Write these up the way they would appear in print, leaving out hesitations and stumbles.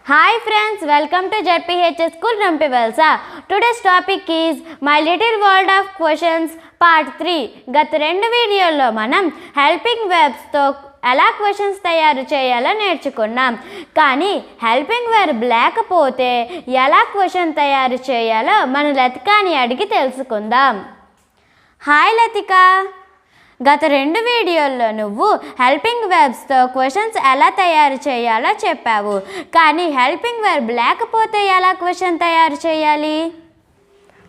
Hi friends, welcome to ZPH School Rampivalsa. Today's topic is My Little World of Questions Part 3. గత రెండు వీడియోల్లో మనం helping వెర్బ్స్తో ఎలా questions తయారు చేయాలో నేర్చుకున్నాం. కానీ హెల్పింగ్ వెర్బ్ లేకపోతే ఎలా క్వశ్చన్ తయారు చేయాలో మన లతికాని అడిగి తెలుసుకుందాం. హాయ్ లతిక, గత రెండు వీడియోల్లో నువ్వు హెల్పింగ్ వెర్బ్స్తో క్వశ్చన్స్ ఎలా తయారు చేయాలో చెప్పావు. కానీ హెల్పింగ్ వెర్బ్ లేకపోతే ఎలా క్వశ్చన్ తయారు చేయాలి?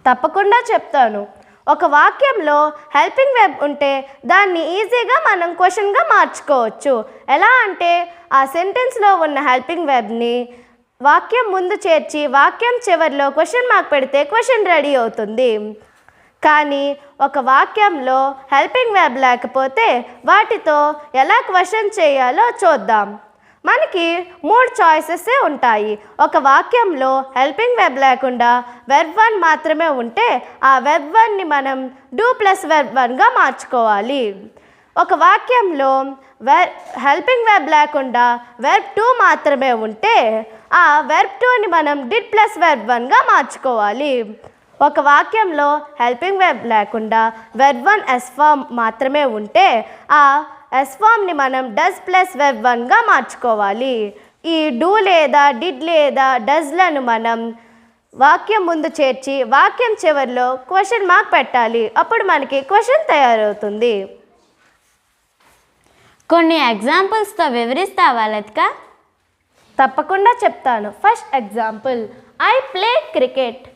తప్పకుండా చెప్తాను. ఒక వాక్యంలో హెల్పింగ్ వెర్బ్ ఉంటే దాన్ని ఈజీగా మనం క్వశ్చన్గా మార్చుకోవచ్చు. ఎలా అంటే ఆ సెంటెన్స్లో ఉన్న హెల్పింగ్ వెర్బ్ని వాక్యం ముందు చేర్చి వాక్యం చివరిలో క్వశ్చన్ మార్క్ పెడితే క్వశ్చన్ రెడీ అవుతుంది. కానీ ఒక వాక్యంలో హెల్పింగ్ వెర్బ్ లేకపోతే వాటితో ఎలా క్వశ్చన్ చేయాలో చూద్దాం. మనకి 3 చాయిసెస్ ఉంటాయి. ఒక వాక్యంలో హెల్పింగ్ వెర్బ్ లేకుండా వెర్బ్ 1 మాత్రమే ఉంటే ఆ వెర్బ్ 1ని మనం డూ ప్లస్ వెర్బ్ 1గా మార్చుకోవాలి. ఒక వాక్యంలో హెల్పింగ్ వెర్బ్ లేకుండా వెర్బ్ 2 మాత్రమే ఉంటే ఆ వెర్బ్ 2ని మనం డిడ్ ప్లస్ వెర్బ్ 1గా మార్చుకోవాలి. ఒక వాక్యంలో హెల్పింగ్ వెర్బ్ లేకుండా వెర్బ్ 1 ఎస్ ఫామ్ మాత్రమే ఉంటే ఆ ఎస్ ఫామ్ని మనం డస్ ప్లస్ వెర్బ్ 1గా మార్చుకోవాలి. ఈ డూ లేదా డిడ్ లేదా డస్లను మనం వాక్యం ముందు చేర్చి వాక్యం చివరిలో క్వశ్చన్ మార్క్ పెట్టాలి. అప్పుడు మనకి క్వశ్చన్ తయారవుతుంది. కొన్ని ఎగ్జాంపుల్స్తో వివరిస్తావా లతిక? తప్పకుండా చెప్తాను. First example, I play cricket.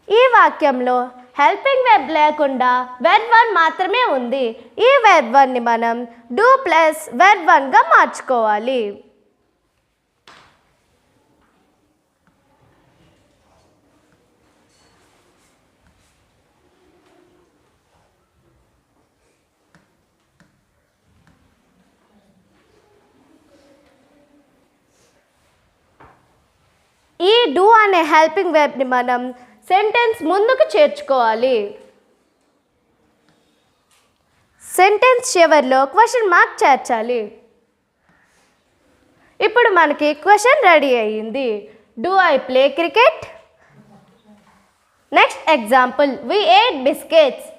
ఈ వాక్యంలో హెల్పింగ్ వెర్బ్ లేకుండా వెర్బ్ 1 మాత్రమే ఉంది. ఈ వెర్బ్ 1ని మనం డూ ప్లస్ వెర్బ్ 1గా మార్చుకోవాలి. ఈ డూ అనే హెల్పింగ్ వెర్బ్ని మనం సెంటెన్స్ ముందుకు చేర్చుకోవాలి. సెంటెన్స్ చివరిలో క్వశ్చన్ మార్క్ చేర్చాలి. ఇప్పుడు మనకి క్వశ్చన్ రెడీ అయ్యింది. Do I play cricket? Next example, we ate biscuits.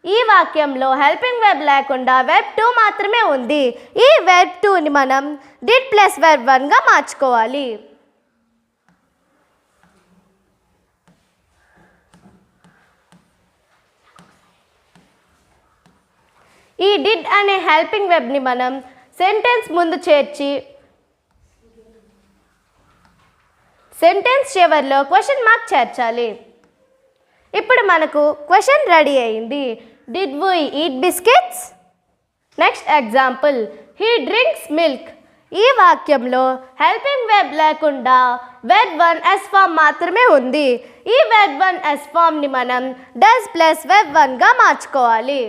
ఈ వాక్యంలో హెల్పింగ్ వెర్బ్ లేకుండా వెర్బ్ 2 మాత్రమే ఉంది. ఈ వెర్బ్ 2ని మనం డిడ్ ప్లస్ వెర్బ్ 1గా మార్చుకోవాలి. ఈ డిడ్ అనే హెల్పింగ్ వెర్బ్ని మనం సెంటెన్స్ ముందు చేర్చి సెంటెన్స్ చివరిలో క్వశ్చన్ మార్క్ చేర్చాలి. ఇప్పుడు మనకు క్వశ్చన్ రెడీ అయింది. Did we eat biscuits? Next example, he drinks milk. ఈ వాక్యంలో హెల్పింగ్ వెర్బ్ లేకుండా వెర్బ్ 1 ఎస్ ఫామ్ మాత్రమే ఉంది. ఈ వెర్బ్ 1 ఎస్ ఫామ్ని మనం డస్ ప్లస్ వెర్బ్ 1గా మార్చుకోవాలి.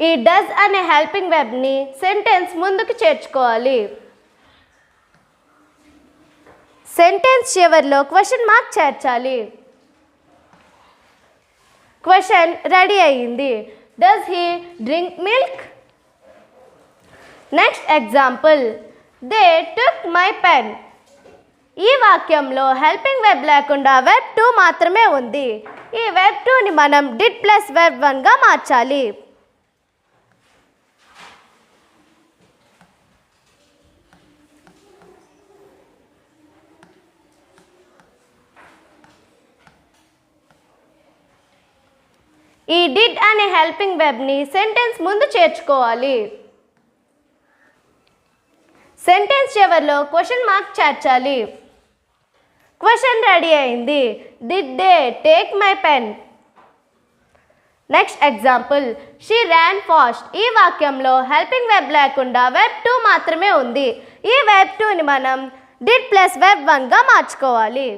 ఈ డస్ అనే హెల్పింగ్ వెర్బ్ని సెంటెన్స్ ముందుకు చేర్చుకోవాలి. సెంటెన్స్ చివరిలో క్వశ్చన్ మార్క్ చేర్చాలి. క్వశ్చన్ రెడీ అయ్యింది. Does he drink milk? Next example, they took my pen. ఈ వాక్యంలో హెల్పింగ్ వెర్బ్ లేకుండా వెర్బ్ 2 మాత్రమే ఉంది. ఈ వెర్బ్ 2ని మనం డిడ్ ప్లస్ వెర్బ్ 1గా మార్చాలి. ఈ డిడ్ అనే హెల్పింగ్ వెర్బ్ని సెంటెన్స్ ముందు చేర్చుకోవాలి. సెంటెన్స్ చివరిలో క్వశ్చన్ మార్క్ చేర్చాలి. క్వశ్చన్ రెడీ అయింది. Did they take my pen? Next example, she Ryan fast. ఈ వాక్యంలో హెల్పింగ్ వెర్బ్ లేకుండా వెర్బ్ 2 మాత్రమే ఉంది. ఈ వెర్బ్ 2ని మనం డిడ్ ప్లస్ వెర్బ్ 1గా మార్చుకోవాలి.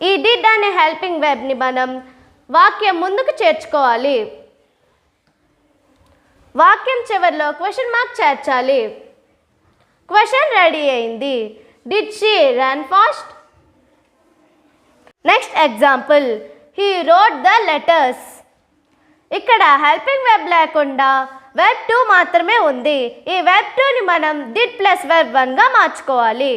ఈ డిడ్ అనే హెల్పింగ్ వెర్బ్ని మనం వాక్యం ముందుకు చేర్చుకోవాలి. వాక్యం చివరిలో క్వశ్చన్ మార్క్ చేర్చాలి. క్వశ్చన్ రెడీ అయింది. Did she run fast? Next example, he wrote the letters. ఇక్కడ హెల్పింగ్ వెబ్ లేకుండా వెబ్ 2 మాత్రమే ఉంది. ఈ వెబ్ 2ని మనం డిడ్ ప్లస్ వెబ్ 1గా మార్చుకోవాలి.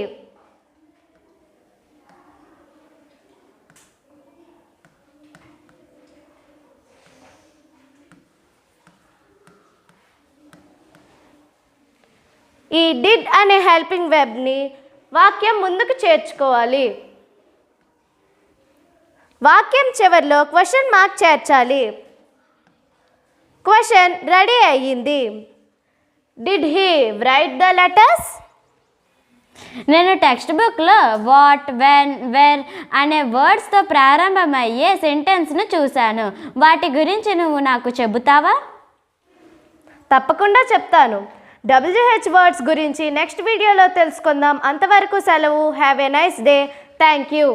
ఈ డిడ్ అనే హెల్పింగ్ వెబ్ని వాక్యం ముందుకు చేర్చుకోవాలి. వాక్యం చివరిలో క్వశ్చన్ మార్క్ చేర్చాలి. క్వశ్చన్ రెడీ అయ్యింది. Did he right the letters? నేను టెక్స్ట్ బుక్లో వాట్, వెన్, వేర్ అనే వర్డ్స్తో ప్రారంభమయ్యే సెంటెన్స్ను చూశాను. వాటి గురించి నువ్వు నాకు చెబుతావా? తప్పకుండా చెప్తాను. WH వర్డ్స్ గురించి నెక్స్ట్ వీడియోలో తెలుసుకుందాం. అంతవరకు సెలవు. Have a nice day. Thank you.